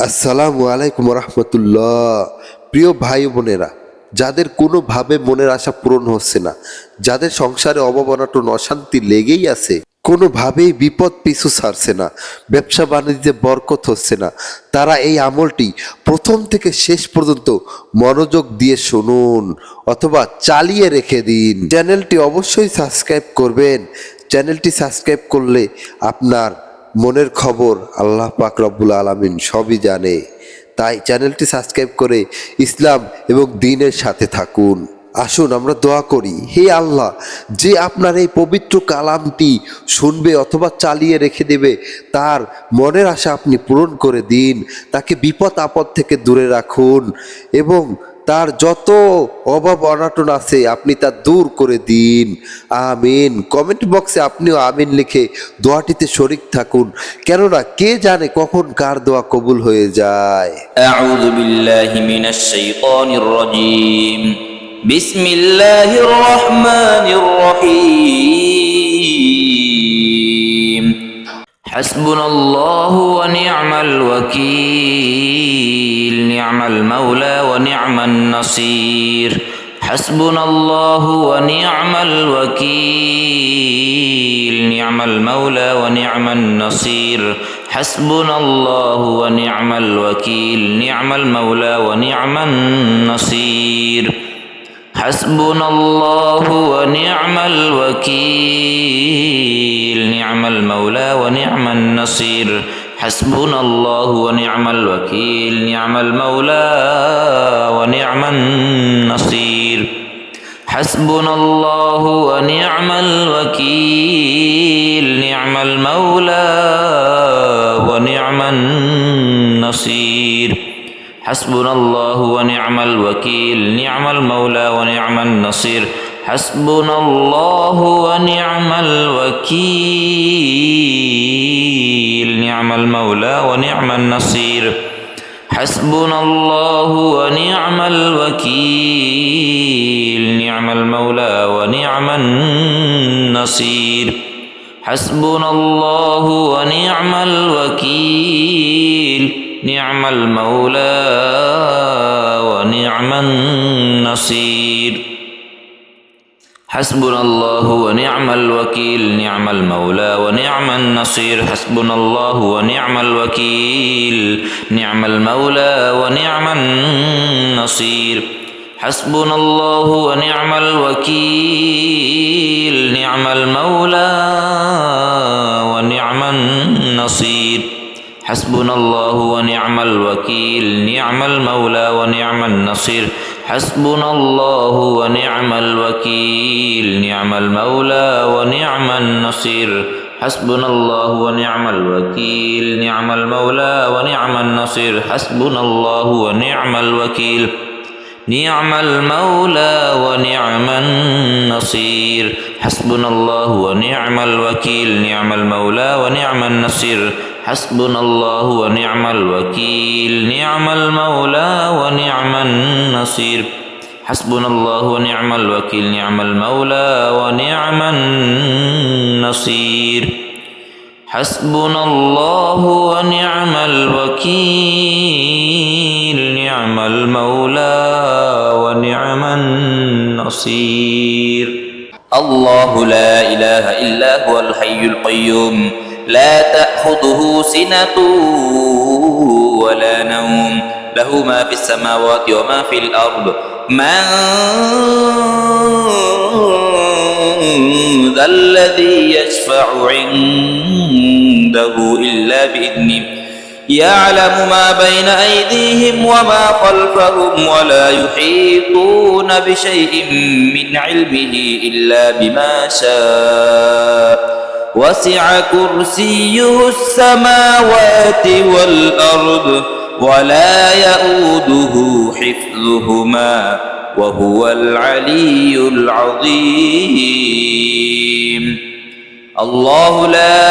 আসসালামু আলাইকুম রহমতুল্লাহ। প্রিয় ভাই বোনেরা, যাদের কোনোভাবে মনের আশা পূরণ হচ্ছে না, যাদের সংসারে অভাব অনটন অশান্তি লেগেই আছে, কোনোভাবেই বিপদ পিছু ছাড়ছে না, ব্যবসা বাণিজ্যে বরকত হচ্ছে না, তারা এই আমলটি প্রথম থেকে শেষ পর্যন্ত মনোযোগ দিয়ে শুনুন অথবা চালিয়ে রেখে দিন। চ্যানেলটি অবশ্যই সাবস্ক্রাইব করবেন। চ্যানেলটি সাবস্ক্রাইব করলে আপনার মনের খবর আল্লাহ পাক রব্বুল আলামিন সবই জানে। তাই চ্যানেলটি সাবস্ক্রাইব করে ইসলাম এবং দ্বীনের সাথে থাকুন। আসুন আমরা দোয়া করি, হে আল্লাহ, যে আপনার এই পবিত্র কালামটি শুনবে অথবা চালিয়ে রেখে দেবে, তার মনের আশা আপনি পূরণ করে দিন, তাকে বিপদ আপদ থেকে দূরে রাখুন এবং তার যত অভাব অনাটন আছে আপনি তা দূর করে দিন। আমিন। কমেন্ট বক্সে আপনিও আমিন লিখে দোয়াটিতে শরিক থাকুন, কেননা কে জানে কখন কার দোয়া কবুল হয়ে যায়। أعوذ بالله من الشيطان الرجيم بسم الله الرحمن الرحيم حسبنا الله ونعم الوكيل نعم المولى ونعم النصير حسبنا الله ونعم الوكيل نعم المولى ونعم النصير حسبنا الله ونعم الوكيل نعم المولى ونعم النصير حسبنا الله ونعم الوكيل نعم المولى ونعم النصير حسبنا الله ونعم الوكيل نعم المولى ونعم النصير حسبنا الله ونعم الوكيل نعم المولى ونعم النصير حسبنا الله ونعم الوكيل نعم المولى ونعم النصير حسبنا الله ونعم الوكيل نعم المولى ونعم النصير حسبنا الله ونعم الوكيل نعم المولى ونعم النصير حسبنا الله ونعم الوكيل نعم المولى ونعم النصير حسبنا الله ونعم الوكيل نعم المولى ونعم النصير حسبنا الله ونعم الوكيل نعم المولى ونعم النصير حسبنا الله ونعم الوكيل نعم المولى ونعم النصير حسبنا الله ونعم الوكيل نعم المولى ونعم النصير حسبنا الله ونعم الوكيل نعم المولى ونعم النصير حسبنا الله ونعم الوكيل نعم المولى ونعم النصير حسبنا الله ونعم الوكيل نعم المولى ونعم النصير حسبنا الله ونعم الوكيل نعم المولى ونعم النصير حسبنا الله ونعم الوكيل نعم المولى ونعم النصير حسبنا الله ونعم الوكيل نعم المولى ونعم النصير حسبنا الله ونعم الوكيل نعم المولى ونعم النصير الله لا إله إلا هو الحي القيوم لا تأخذه سنة ولا نوم له ما في السماوات وما في الأرض من ذا الذي يشفع عنده إلا بإذنه يعلم ما بين أيديهم وما خلفهم ولا يحيطون بشيء من علمه إلا بما شاء وسع كرسيه السماوات والأرض ولا يؤوده حفظهما وهو العلي العظيم الله لا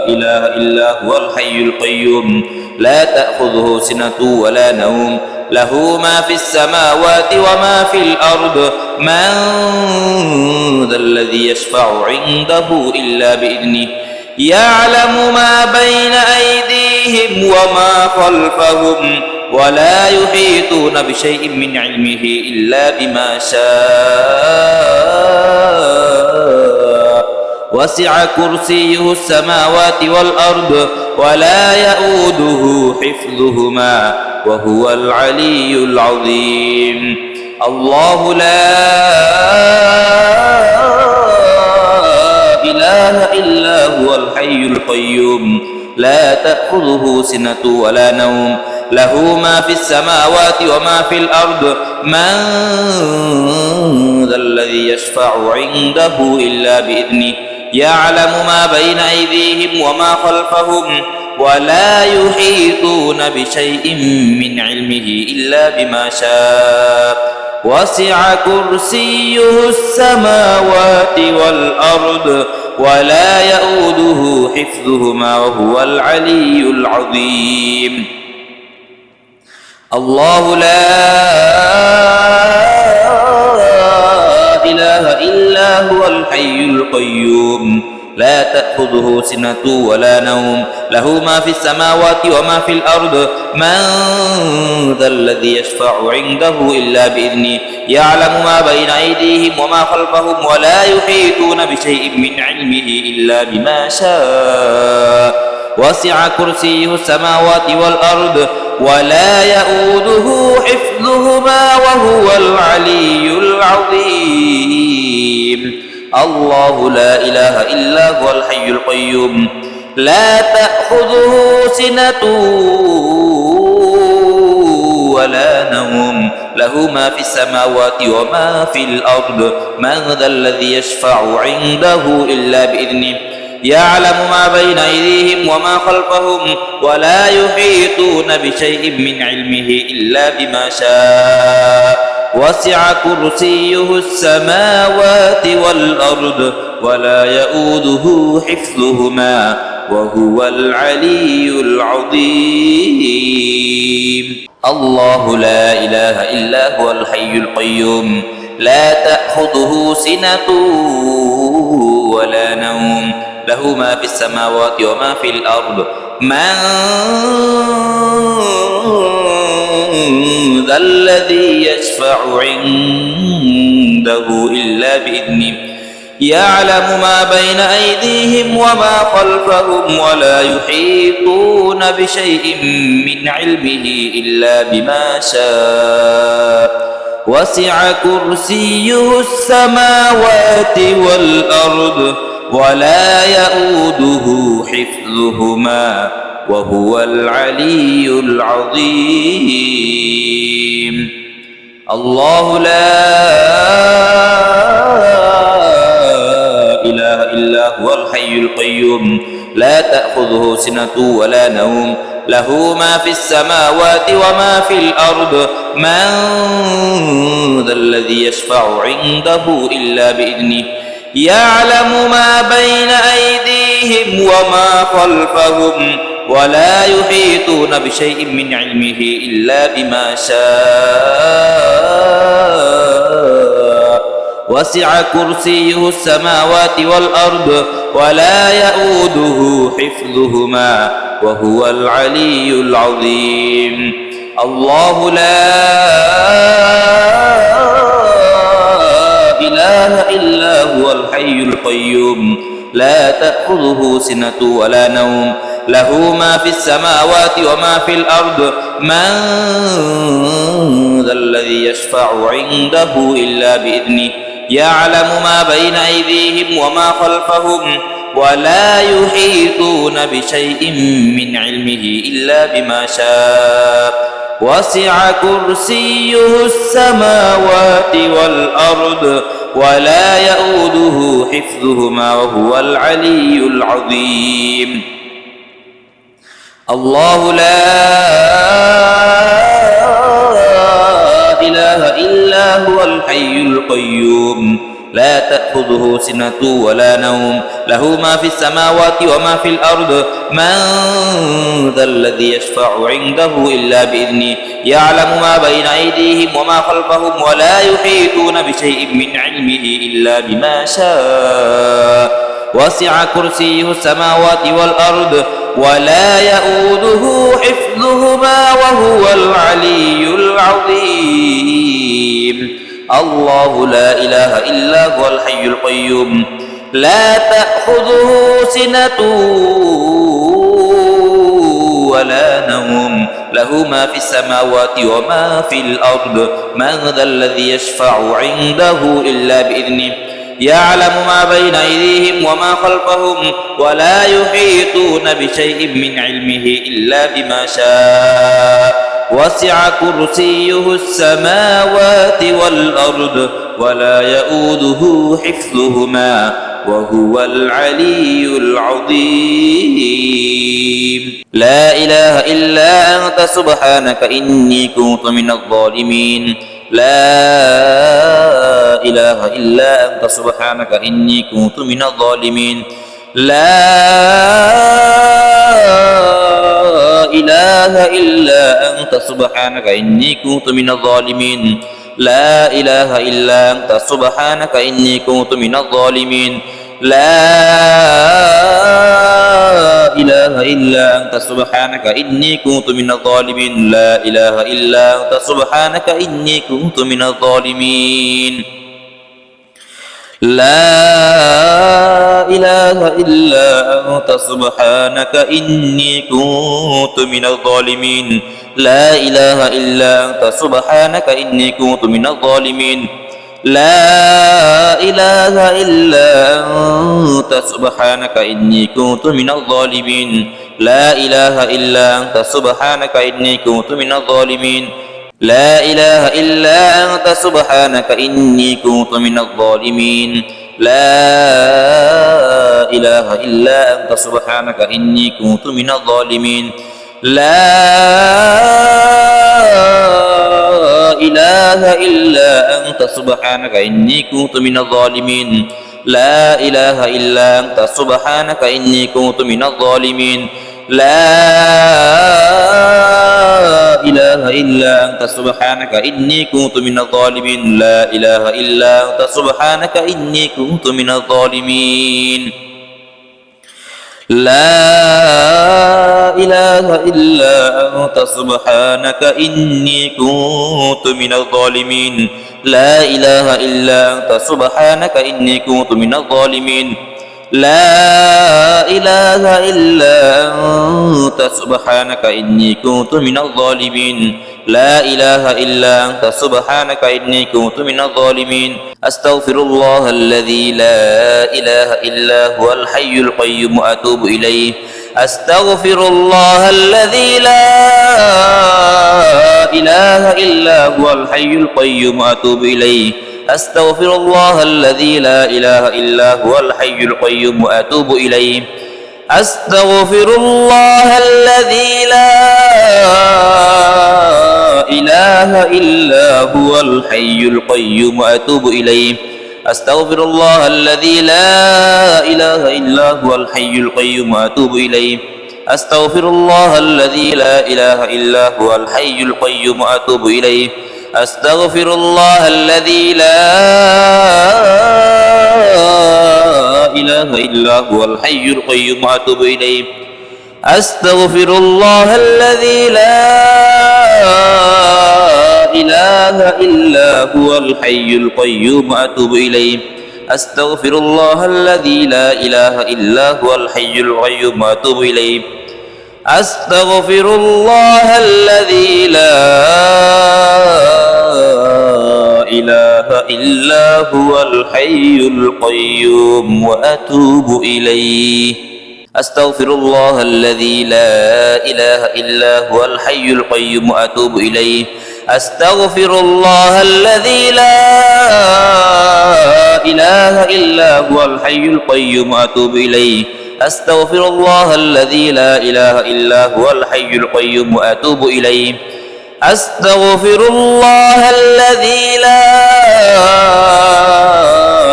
إله إلا هو الحي القيوم لا تأخذه سنة ولا نوم له ما في السماوات وما في الأرض من ذا الذي يشفع عنده إلا بإذنه يعلم ما بين أيديهم وما خلفهم ولا يحيطون بشيء من علمه إلا بما شاء وسع كرسيه السماوات والأرض ولا يؤوده حفظهما وهو العلي العظيم الله لا إله إلا هو الحي القيوم لا تأخذه سنة ولا نوم له ما في السماوات وما في الأرض من ذا الذي يشفع عنده إلا بإذنه يعلم ما بين أيديهم وما خلفهم ولا يحيطون بشيء من علمه إلا بما شاء وسع كرسيه السماوات والأرض ولا يؤوده حفظهما وهو العلي العظيم الله لا إله إلا هو الحي القيوم لا تأخذه سنة ولا نوم له ما في السماوات وما في الأرض من ذا الذي يشفع عنده إلا بإذنه يعلم ما بين أيديهم وما خلفهم ولا يحيطون بشيء من علمه إلا بما شاء وسع كرسيه السماوات والأرض ولا يؤوده حفظهما وهو العلي العظيم الله لا إله إلا هو الحي القيوم لا تأخذه سنة ولا نوم له ما في السماوات وما في الأرض من ذا الذي يشفع عنده إلا بإذنه يعلم ما بين أيديهم وما خلفهم ولا يحيطون بشيء من علمه إلا بما شاء وسع كرسيه السماوات والأرض ولا يؤوده حفظهما وهو العلي العظيم الله لا إله إلا هو الحي القيوم لا تأخذه سنة ولا نوم له ما في السماوات وما في الأرض من ذا الذي يشفع عنده إلا بإذنه يعلم ما بين أيديهم وما خلفهم ولا يحيطون بشيء من علمه إلا بما شاء وسع كرسيه السماوات والأرض ولا يؤوده حفظهما وهو العلي العظيم الله لا إله إلا هو الحي القيوم لا تأخذه سنة ولا نوم له ما في السماوات وما في الأرض من ذا الذي يشفع عنده إلا بإذنه يعلم ما بين أيديهم وما خلفهم ولا يحيطون بشيء من علمه إلا بما شاء وسع كرسيه السماوات والأرض ولا يؤوده حفظهما وهو العلي العظيم الله لا إله إلا هو الحي القيوم لا تأخذه سنة ولا نوم له ما في السماوات وما في الأرض من ذا الذي يشفع عنده إلا بإذنه يعلم ما بين أيديهم وما خلفهم ولا يحيطون بشيء من علمه إلا بما شاء وسع كرسيه السماوات والأرض ولا يؤوده حفظهما وهو العلي العظيم الله لا إله إلا هو الحي القيوم لا تأخذه سنة ولا نوم له ما في السماوات وما في الأرض من ذا الذي يشفع عنده إلا بإذنه يعلم ما بين أيديهم وما خلفهم ولا يحيطون بشيء من علمه إلا بما شاء وسع كرسيه السماوات والأرض ولا يؤوده حفظهما وهو العلي العظيم الله لا إله إلا هو الحي القيوم لا تأخذه سنة ولا نوم له ما في السماوات وما في الأرض من ذا الذي يشفع عنده إلا بإذنه يعلم ما بين أيديهم وما خلفهم ولا يحيطون بشيء من علمه إلا بما شاء وسع كرسيه السماوات والأرض ولا يؤوده حفظهما وهو العلي العظيم لا إله إلا أنت سبحانك إني كنت من الظالمين لا إله إلا أنت سبحانك إني كنت من الظالمين لا إله إلا أنت سبحانك إني كنت من الظالمين لا إله إلا أنت سبحانك إني كنت من الظالمين لا إله إلا أنت سبحانك إني كنت من الظالمين لا إله إلا أنت سبحانك إني كنت من الظالمين لا إله إلا أنت سبحانك إني كنت من الظالمين لا إله إلا أنت سبحانك إني كنت من الظالمين لا إله إلا أنت سبحانك إني كنت من الظالمين لا إله إلا أنت سبحانك إني كنت من الظالمين لا إله إلا أنت سبحانك إني كنت من الظالمين لا إله إلا أنت سبحانك إني كنت من الظالمين لا إله إلا أنت سبحانك إني كنت من الظالمين لا إله إلا أنت سبحانك إني كنت من الظالمين لا إله إلا أنت سبحانك إني كنت من الظالمين لا إله إلا أنت سبحانك إني كنت من الظالمين لا إله إلا أنت سبحانك إني كنت من الظالمين لا إله إلا أنت سبحانك إني كنت من الظالمين لا إله إلا أنت سبحانك إني كنت من الظالمين لا إله إلا أنت سبحانك إني كنت من الظالمين أستغفر الله الذي لا إله إلا هو الحي القيوم وأتوب إليه أستغفر الله الذي لا إله إلا هو الحي القيوم وأتوب إليه أستغفر الله الذي لا إله إلا هو الحي القيوم وأتوب إليه أستغفر الله الذي لا إله إلا هو الحي القيوم وأتوب إليه أستغفر الله الذي لا إله إلا هو الحي القيوم وأتوب إليه أستغفر الله الذي لا إله إلا هو الحي القيوم وأتوب إليه أستغفر الله الذي لا إله إلا هو الحي القيوم وأتوب إليه أستغفر الله الذي لا إله إلا هو الحي القيوم وأتوب إليه أستغفر الله الذي لا إله إلا هو الحي القيوم وأتوب إليه أستغفر الله الذي لا إله إلا هو الحي القيوم وأتوب إليه أستغفر الله الذي لا إله إلا هو الحي القيوم وأتوب إليه أستغفر الله الذي لا إله إلا هو الحي القيوم وأتوب إليه أستغفر الله الذي لا إله إلا هو الحي القيوم وأتوب إليه أستغفر الله الذي لا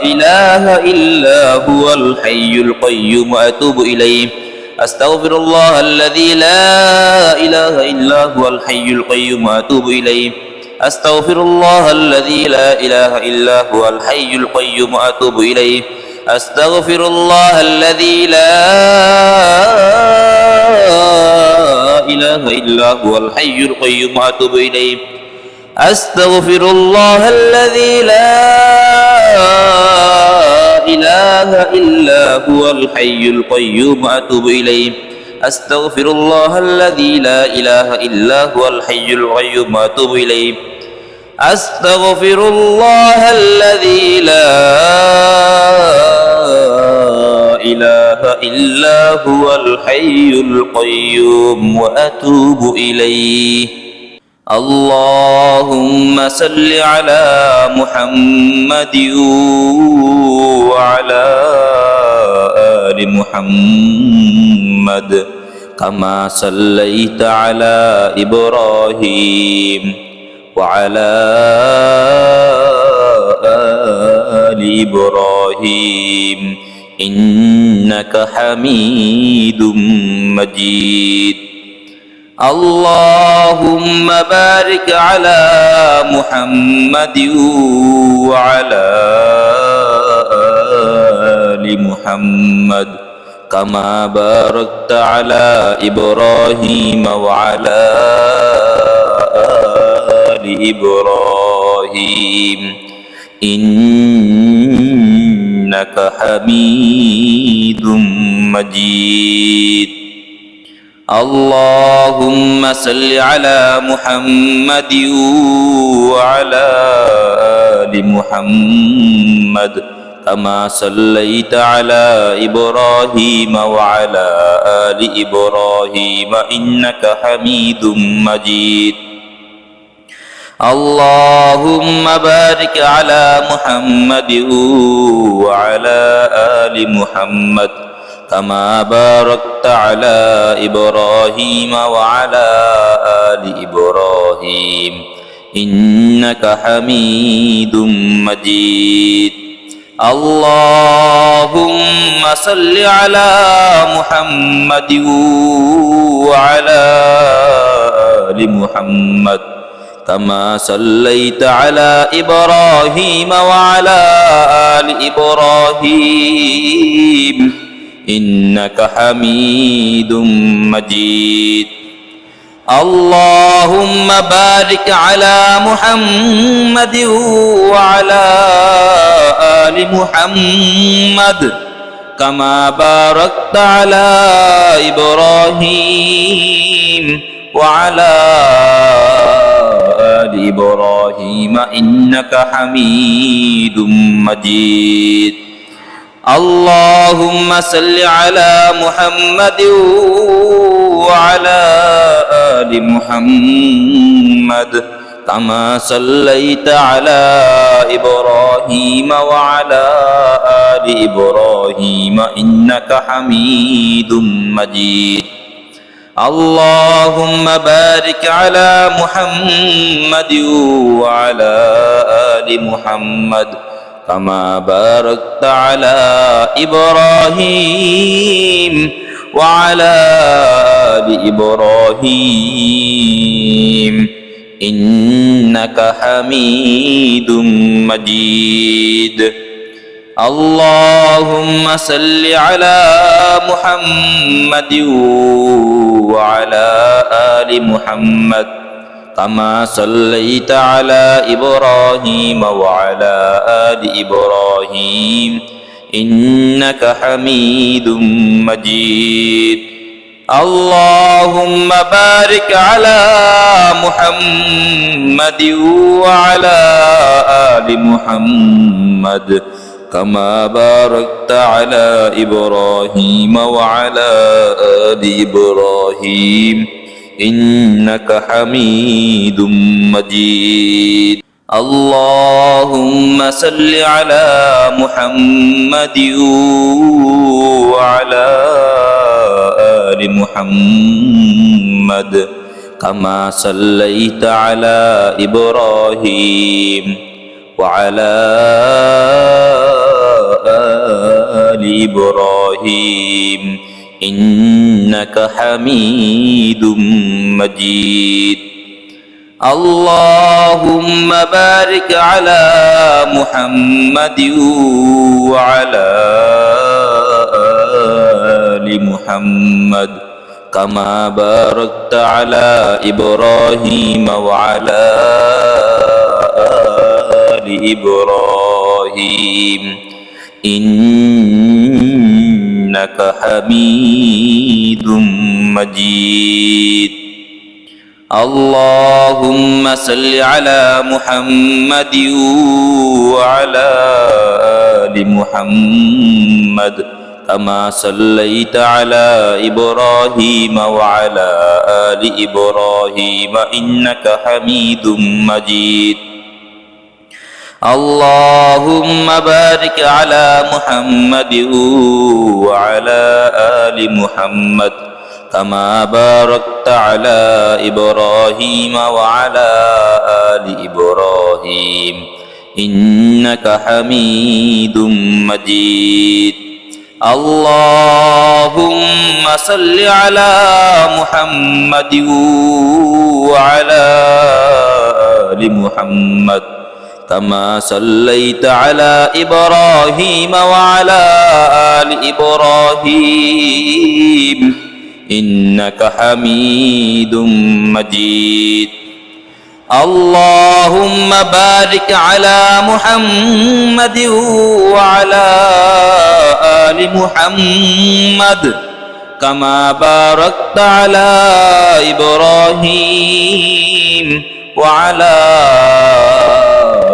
إله إلا هو الحي القيوم وأتوب إليه أستغفر الله الذي لا إله إلا هو الحي القيوم وأتوب إليه أستغفر الله الذي لا إله إلا هو الحي القيوم وأتوب إليه أستغفر الله الذي لا إله إلا هو الحي القيوم وأتوب إليه أستغفر الله الذي لا إله إلا هو الحي القيوم وأتوب إليه أستغفر الله الذي لا إله إلا هو الحي القيوم وأتوب إليه أستغفر الله الذي لا إله إلا هو الحي القيوم وأتوب إليه اللهم صل على محمد وعلى آل محمد كما صليت على إبراهيم وعلى آل إبراهيم إنك حميد مجيد اللهم بارك على محمد وعلى آل محمد كما باركت على إبراهيم وعلى آل إبراهيم إنك حميد مجيد اللهم صل على محمد وعلى آل محمد كما صليت على إبراهيم وعلى آل إبراهيم إنك حميد مجيد اللهم بارك على محمد وعلى آل محمد كما باركت على إبراهيم وعلى آل إبراهيم إنك حميد مجيد اللهم صل على محمد وعلى آل محمد كما صليت على إبراهيم وعلى آل إبراهيم إنك حميد مجيد اللهم بارك على محمد وعلى آل محمد كما باركت على إبراهيم وعلى آل إبراهيم إنك حميد مجيد اللهم صل على محمد وعلى آل محمد كما صليت على إبراهيم وعلى آل إبراهيم إنك حميد مجيد اللهم بارك على محمد وعلى آل محمد كما باركت على إبراهيم وعلى آل إبراهيم إنك حميد مجيد اللهم صل على محمد وعلى آل محمد كما صليت على إبراهيم وعلى آل إبراهيم إنك حميد مجيد اللهم بارك على محمد وعلى آل محمد كما باركت على إبراهيم وعلى آل إبراهيم إنك حميد مجيد اللهم صل على محمد وعلى آل محمد كما صليت على إبراهيم وعلى آل إبراهيم إنك حميد مجيد اللهم بارك على محمد وعلى آل محمد كما باركت على إبراهيم وعلى آل إبراهيم إنك حميد مجيد اللهم صل على محمد وعلى آل محمد كما صليت على إبراهيم وعلى آل إبراهيم إنك حميد مجيد اللهم بارك على محمد وعلى آل محمد كما باركت على إبراهيم وعلى آل إبراهيم إنك حميد مجيد اللهم صل على محمد وعلى آل محمد كما صليت على إبراهيم وعلى آل إبراهيم إنك حميد مجيد اللهم بارك على محمد وعلى آل محمد كما باركت على إبراهيم وعلى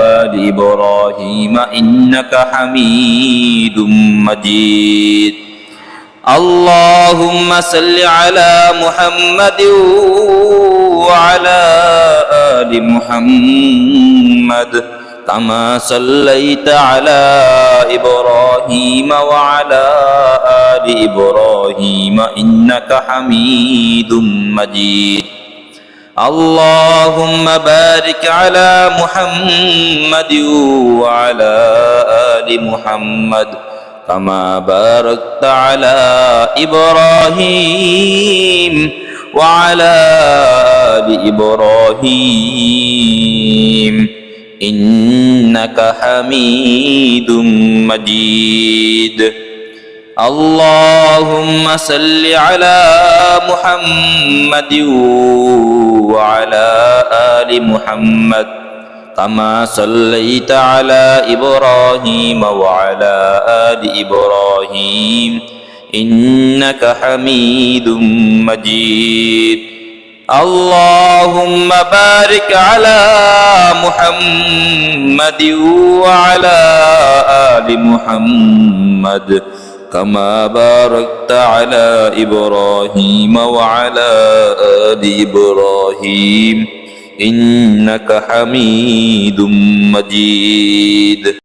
آل إبراهيم إنك حميد مجيد اللهم صل على محمد وعلى آل محمد كما صليت على إبراهيم وعلى آل إبراهيم إنك حميد مجيد اللهم بارك على محمد وعلى آل محمد كما باركت على إبراهيم وعلى آل إبراهيم إنك حميد مجيد اللهم صل على محمد وعلى آل محمد كما صليت على إبراهيم وعلى آل إبراهيم إنك حميد مجيد اللهم بارك على محمد وعلى آل محمد كما باركت على إبراهيم وعلى آل إبراهيم إنك حميد مجيد